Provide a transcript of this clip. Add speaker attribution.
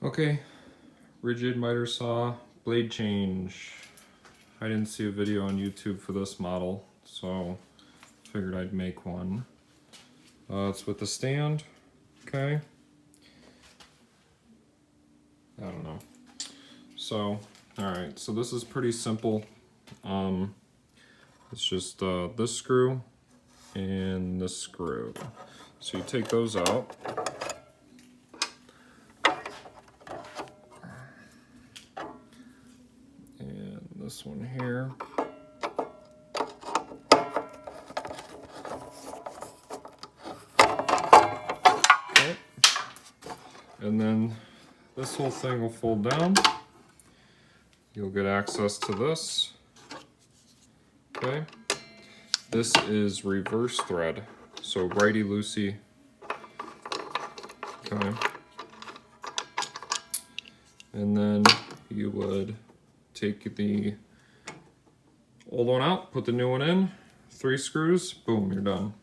Speaker 1: Okay, rigid miter saw, blade change. I didn't see a video on YouTube for this model, so figured I'd make one. It's with the stand, okay. I don't know. So, alright, so this is pretty simple. It's just this screw and this screw. So you take those out. And this one here. Okay. And then this whole thing will fold down. You'll get access to this. Okay. This is reverse thread. So righty-loosey. Okay. And then you would take the old one out, put the new one in, 3 screws, boom, you're done.